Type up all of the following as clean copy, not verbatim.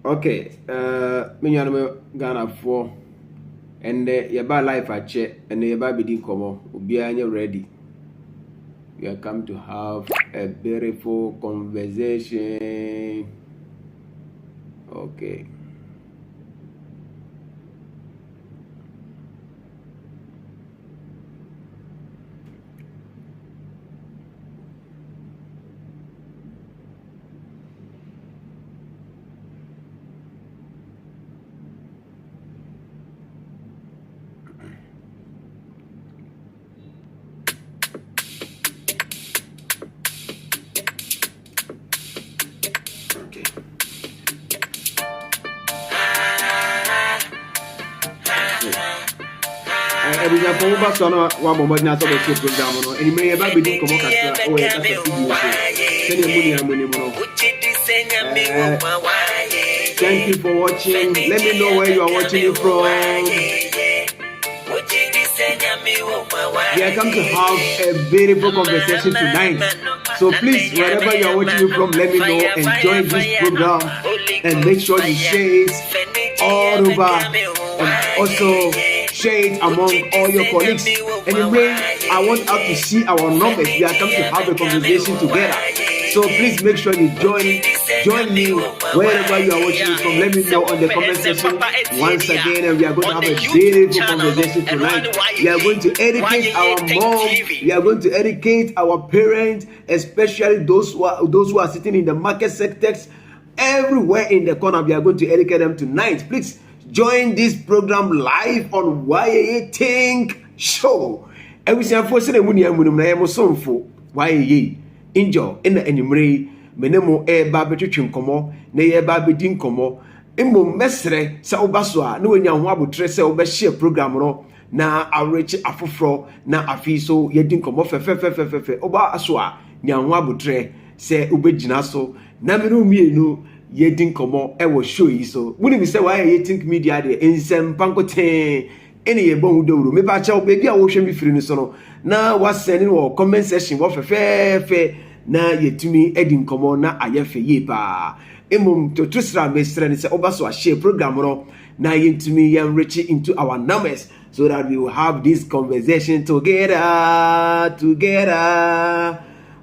Okay, me nyame Ghana for and yeba life a check and yeba bidin komo obianya ready. We are come to have a beautiful conversation. Okay. Everything from over so no one moment na so be show program no eni me eba be din komo kakra o e kasa video so send money no. Thank you for watching. Let me know where you are watching it from. We are come to have a beautiful conversation tonight. So please, wherever you are watching it from, let me know and join this program and make sure you share it all over and also share it among all your colleagues. Anyway, I want us to see our numbers. We are coming to have a conversation together. So please make sure you join me wherever you are watching it from. Let me know on the comment section once again, and we are going to have a beautiful conversation tonight. We are going to educate our mom. We are going to educate our parents, especially those who are sitting in the market sectors everywhere in the corner. We are going to educate them tonight. Please join this program live on YAA Think Show. Every single person in the YAA Enjoy in the anime. Menemo baby twinkomo na ye baby dinkomo imo mesre se obaswa na wanya ho abotre se obehye program no na awrechi afoforo na afiso ye dinkomo fe oba aswa nya ho abotre se obegina so na menu mienu ye dinkomo e wo show yi so woni mi se why ye think media de ensem pankoten ene ye bon dowro me ba cha obebi a wo hwe mi firi ni so no na wasend wo comment section wo fe na yetumi edin komo na ayefe ye pa emum to trisra mesre ni se obaso a share program no na yentumi enrich into our numbers so that we will have this conversation together.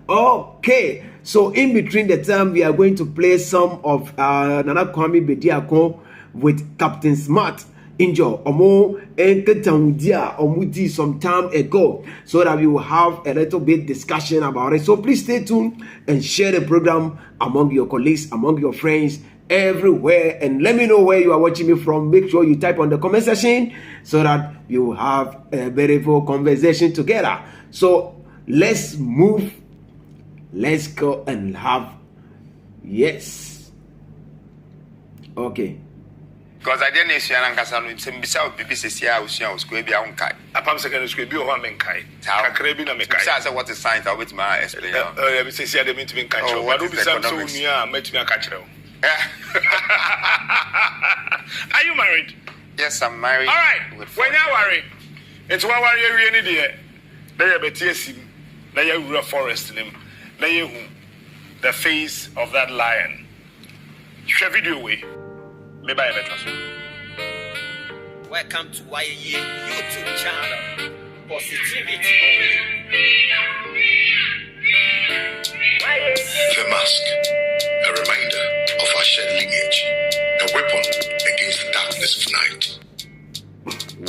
Okay, so in between the time we are going to play some of Nana KWAME BEDIAKO with Captain Smart. Enjoy omo enketawudia omudi some time ago so that we will have a little bit discussion about it. So please stay tuned and share the program among your colleagues, among your friends, everywhere, and let me know where you are watching me from. Make sure you type on the comment section so that you will have a beautiful conversation together. So let's move, let's go and have okay. Because I didn't see an Cassano in some Bissau BBC. I was going to be on Kai. A pump second is going to be on Menkai. How Caribbean Mekai. What is science? I with my explain. I say, I didn't mean to be catcher. What will be some so near? Met me a catcher. Are you married? Yes, I'm married. All right. When you worry, it's what are you really dear? They are BTS. They are forest in him. They are the face of that lion. Share video way. Welcome to YAA YouTube channel. Positivity. The mask, a reminder of our shared lineage, a weapon against the darkness of night.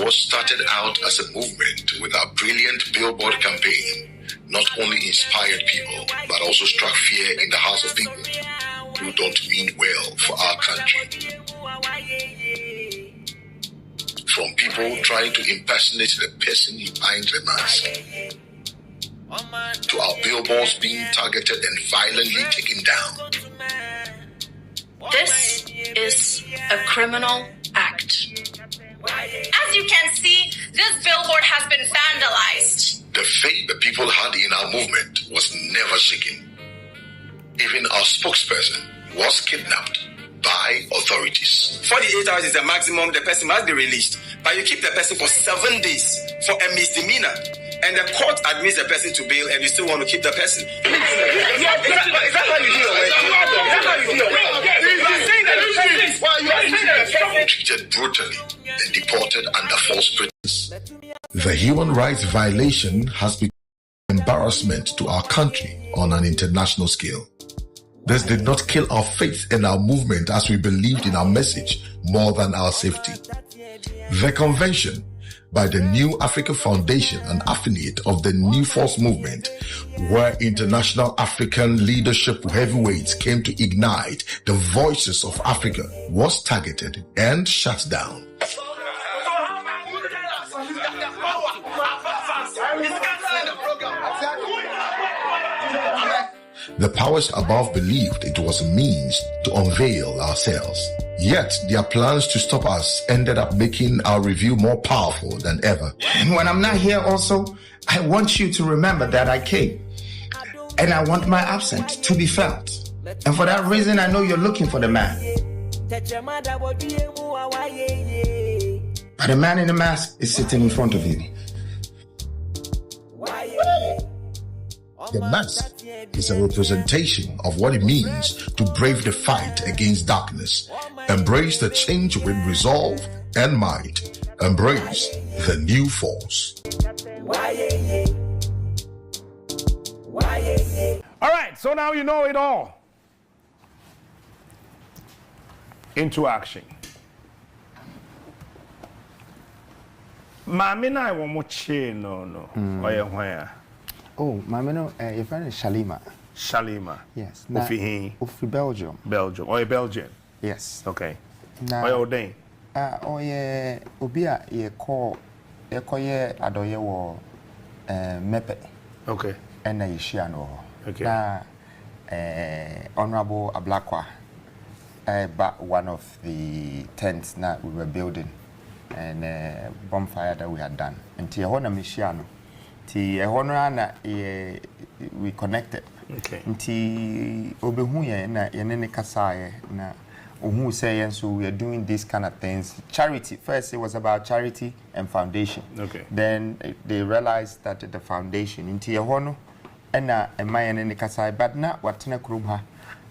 What started out as a movement with our brilliant billboard campaign not only inspired people, but also struck fear in the hearts of people who don't mean well for our country. From people trying to impersonate the person behind the mask, to our billboards being targeted and violently taken down. This is a criminal act. As you can see, this billboard has been vandalized. The faith the people had in our movement was never shaken. Even our spokesperson was kidnapped by authorities. 48 hours is the maximum the person must be released, but you keep the person for 7 days for a misdemeanor, and the court admits the person to bail, and you still want to keep the person. Is that how you do your work? Is that how you do your work? treated brutally and deported under false pretenses. The human rights violation has become an embarrassment to our country on an international scale. This did not kill our faith in our movement as we believed in our message more than our safety. The convention by the New Africa Foundation, an affiliate of the New Force movement, where international African leadership heavyweights came to ignite the voices of Africa, was targeted and shut down. The powers above believed it was a means to unveil ourselves. Yet their plans to stop us ended up making our review more powerful than ever. When I'm not here also, I want you to remember that I came. And I want my absence to be felt. And for that reason, I know you're looking for the man. But the man in the mask is sitting in front of you. The mask is a representation of what it means to brave the fight against darkness, embrace the change with resolve and might, embrace the new force. All right, so now you know it all. Into action. Mami na I want to no. Where? Oh, my man, your friend is Shalima. Shalima. Yes. Ofi Belgium. Belgium. Or Belgian. Yes. Okay. Now. Or Dane. Obia ye call ye adoye wo mepe. Okay. And ye shiano. Okay. Now Honorable Ablakwa but one of the tents that we were building and bonfire that we had done. And tia hona mishiano. Ti na we connected. Okay. Nti obehu ye na yenene kasaye na ohu say so we are doing these kind of things. Charity. First it was about charity and foundation. Okay. Then they realized that the foundation nti ehono na ema yenene kasaye but na watena kurum ha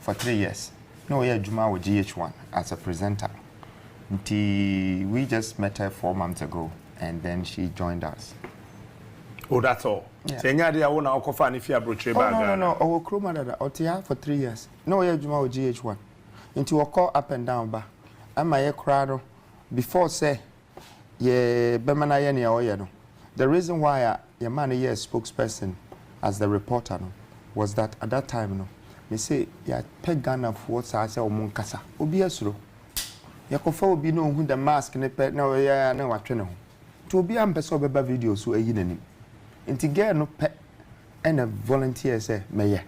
for 3 years. No we adwuma with GH1 as a presenter. Nti we just met her 4 months ago and then she joined us. Oh, that's all. Say nyadi ya wona okofa ni fia broche bag. No. Owo kroma dada otia for 3 years. No ye adwuma with GH1. Nti we call up and down ba. Ama ye krado before say ye bemana ye ne oye no. The reason why your man ye spokesperson as the reporter no was that at that time no me say ya peg Ghana for say omun kasa. Obi asuro. Ya kofa obi no hu the mask ne pe na ye na watwe ne ho. To obi am pese obeba video so eyi nanim. Inti girl no pe and a volunteer say meye.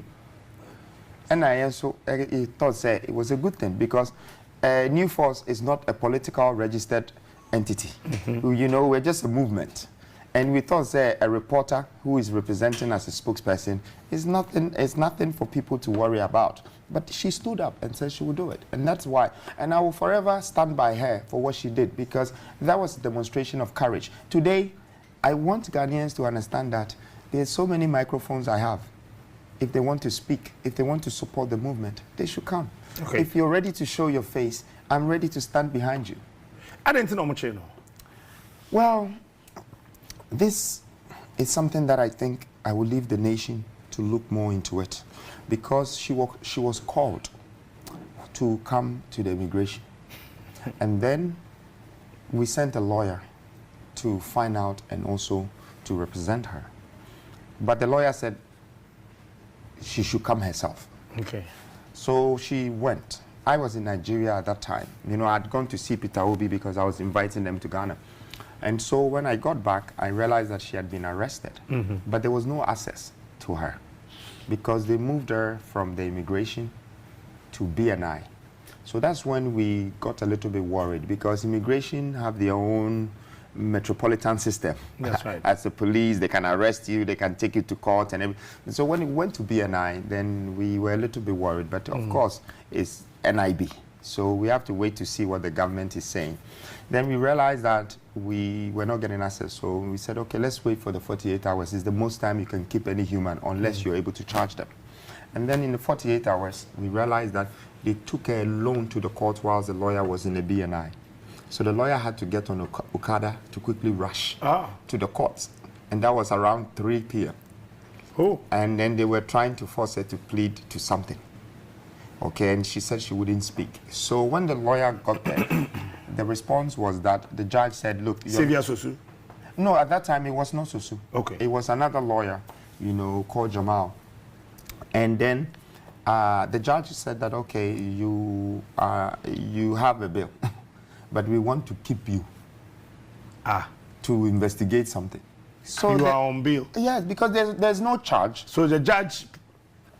And I also thought say it was a good thing because New Force is not a political registered entity. You know, we're just a movement. And we thought say a reporter who is representing as a spokesperson is nothing for people to worry about. But she stood up and said she would do it. And that's why. And I will forever stand by her for what she did because that was a demonstration of courage. Today, I want Ghanaians to understand that there's so many microphones I have. If they want to speak, if they want to support the movement, they should come. Okay. If you're ready to show your face, I'm ready to stand behind you. I didn't know much. Well, this is something that I think I will leave the nation to look more into it because she was called to come to the immigration. And then we sent a lawyer to find out and also to represent her. But the lawyer said she should come herself. Okay. So she went. I was in Nigeria at that time. You know, I'd gone to see Peter Obi because I was inviting them to Ghana. And so when I got back, I realized that she had been arrested. But there was no access to her because they moved her from the immigration to BNI. So that's when we got a little bit worried because immigration have their own metropolitan system. That's right. As the police, they can arrest you, they can take you to court and everything. So when it went to BNI, then we were a little bit worried. But of course, it's NIB. So we have to wait to see what the government is saying. Then we realized that we were not getting access. So we said, okay, let's wait for the 48 hours. It's the most time you can keep any human unless you're able to charge them. And then in the 48 hours, we realized that they took a loan to the court whilst the lawyer was in the BNI. So the lawyer had to get on Okada to quickly rush to the courts. And that was around 3 p.m. Oh. And then they were trying to force her to plead to something. Okay, and she said she wouldn't speak. So when the lawyer got there, the response was that the judge said, look... Xavier Sosu? No, at that time it was not Sosu. Okay. It was another lawyer, you know, called Jamal. And then the judge said that, okay, you have a bill, but we want to keep you to investigate something. So you are on bail? Yes, because there's no charge. So the judge...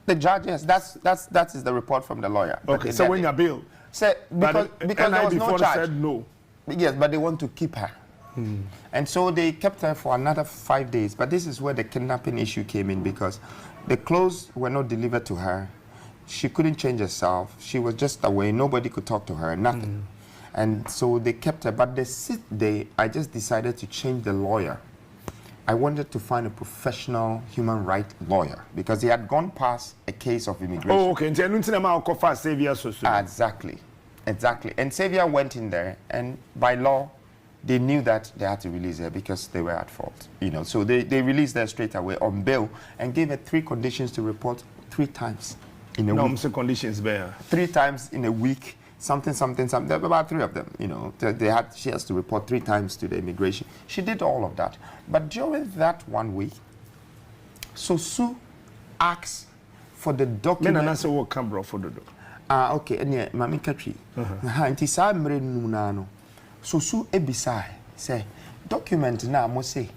The judge, yes, that is the report from the lawyer. Okay, so when you're bail? Because there was no charge. Said no. Yes, but they want to keep her. And so they kept her for another 5 days. But this is where the kidnapping issue came in, because the clothes were not delivered to her. She couldn't change herself. She was just away. Nobody could talk to her, nothing. And so they kept her. But the 6th day, I just decided to change the lawyer. I wanted to find a professional human rights lawyer, because he had gone past a case of immigration. Oh, okay. Exactly. And Xavier went in there, and by law, they knew that they had to release her because they were at fault. You know, so they released her straight away on bail and gave her 3 conditions to report 3 times in a week. Conditions there. 3 times in a week. Something. About 3 of them, you know. She has to report 3 times to the immigration. She did all of that. But during that 1 week, Sosu asked for the document. Men answer what camera for the document. Okay. And yeah, Mami Katri. Inti sa mre nuna no. Sosu ebisa say document na mo say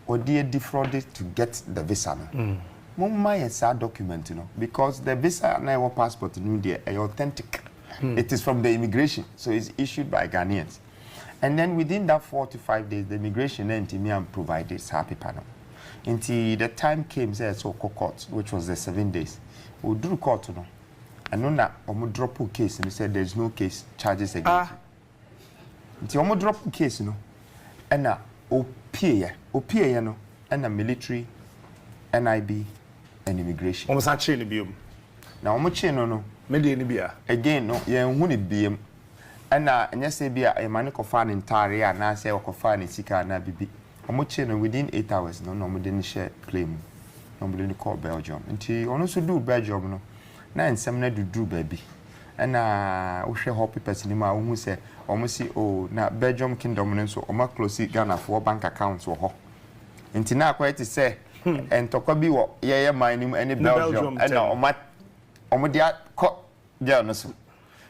odi defrauded to get the visa no. Mumma yesa document no, because the visa na your passport no dey authentic. It is from the immigration, so it's issued by Ghanaians. And then within that 4 to 5 days, the immigration and provided happy panel. Until the time came, so court, which was the 7 days. We drew court, no. And then we drop a case, and we said there's no case charges against you. Until we drop a case, no. And OPA, no, and the military, NIB, and immigration. Almost actually be now we chain no. Again, no, yeah, who be and yes, be a man of fan in Taria, and I say, or fan in Sika, and Bibi. Omoche within 8 hours, no, we didn't share claim. Nobody call Belgium. Until also do Belgium, no. Now in some do baby. And we share happy person who say, almost see, oh, now Belgium Kingdom, so almost close Ghana for bank accounts or ho. Until now, quite to say, and Tokobi, yeah, my name, any Belgium, and now, Omodia journals.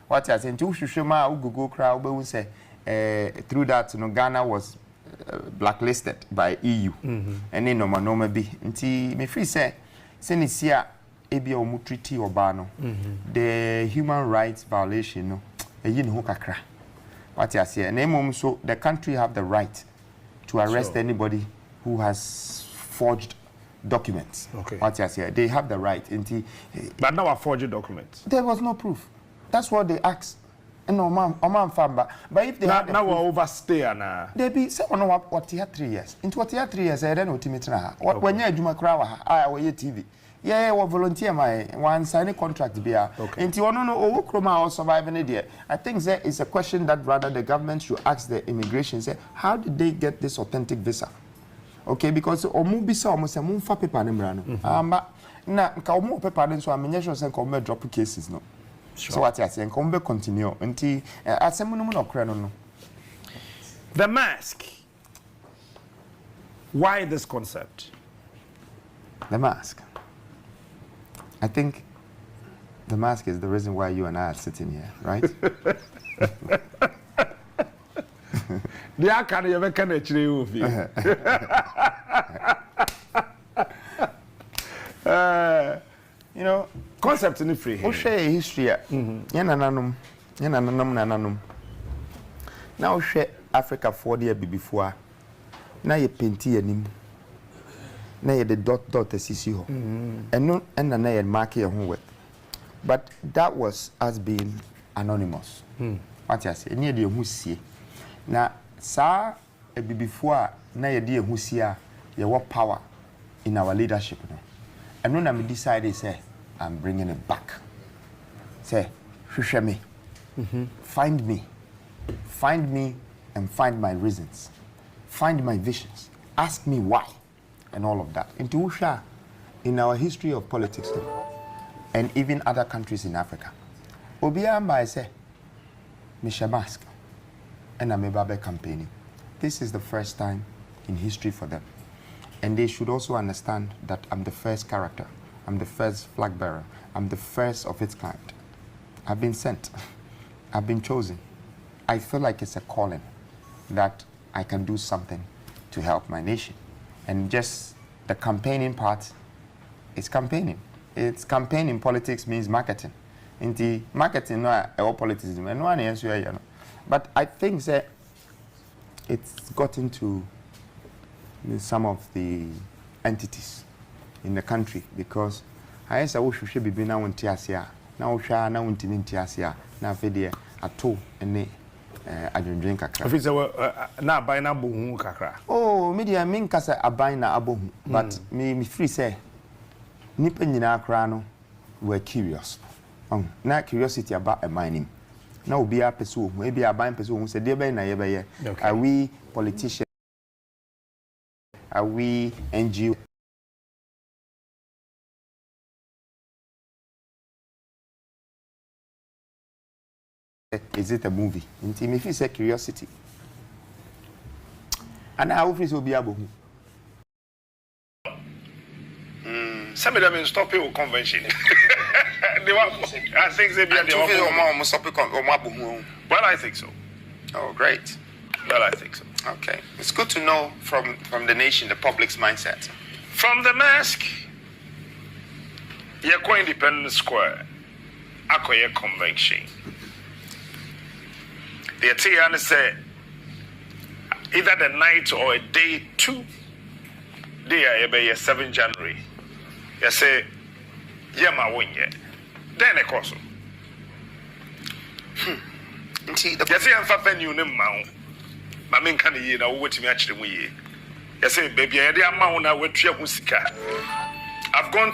What I said to Shushima, Google crowd, we say through that, Ghana was blacklisted by EU, and then no be. Until me free say, Senisia, Ebia Omu Treaty or Bano, the human rights violation, no, a yin hokakra. What I say, and so the country have the right to arrest anybody who has forged documents. Okay. What I say, they have the right. But now a forged documents. There was no proof. That's what they asked. No, ma'am, but if they now we overstay na. They be say on what 3 years. Into what 3 years I don't ultimate na. When you adwuma kra I we TV. Yeah, we volunteer my one signing contract be a. Into one no owo kroma or surviving there. I think there is a question that rather the government should ask the immigration, say how did they get this authentic visa? Okay, because omu bisa omu se mu fa paper ne mra no. Na nka omu paper ne so amenye sure say nka drop cases no. Sure. So what I say, nka continue until asemu no no kra no. The mask. Why this concept? The mask. I think the mask is the reason why you and I are sitting here, right? The akane you make na chire ofi. You know, concept in free here. We share history. Yananum. Now share Africa 40 years before. Now you paint anim. Now you the dot assisi ho. And no and na you mark your homework. But that was as being anonymous. What you say? Near the who see. Now, sir, before na you dear who see you what power in our leadership. And when I decided, say, I'm bringing it back. Say, me, find me, Find me and find my reasons. Find my visions. Ask me why. And all of that. Into Usha, in our history of politics, and even other countries in Africa, Obiya I say, Misha Mask, and Amebabe campaigning. This is the first time in history for them. And they should also understand that I'm the first character. I'm the first flag bearer. I'm the first of its kind. I've been sent. I've been chosen. I feel like it's a calling that I can do something to help my nation. And just the campaigning part is campaigning. It's campaigning. Politics means marketing. In the marketing, no politics, no one else, but I think that it's gotten to some of the entities in the country because I say we should be now in Tiasia, now we shall now in Tiasia, now Fedia, ato and I don't drink a crack. If it's now by now, oh, media mean Casa Abina Abu, but me free say, Nippon in Acrano were curious. Not curiosity about a mining. Now be a pursue, maybe a buying pursue who said, dear Bay, are we politicians? Are we NGO? Is it a movie? If you say curiosity, and how will be able? Some of them in stop your convention. I think they be well, I think so. Oh, great. Well, I think so. Okay. It's good to know from the nation, the public's mindset. From the mask, you're Independence Square, Akoye Convention. The Atiana said either the night or a day 2, day 7 January. You say, yeah, my win yet. Then a course. You see, I'm fapping you, Mount. My main can you know what you actually we. You say, baby, I didn't know what you I've gone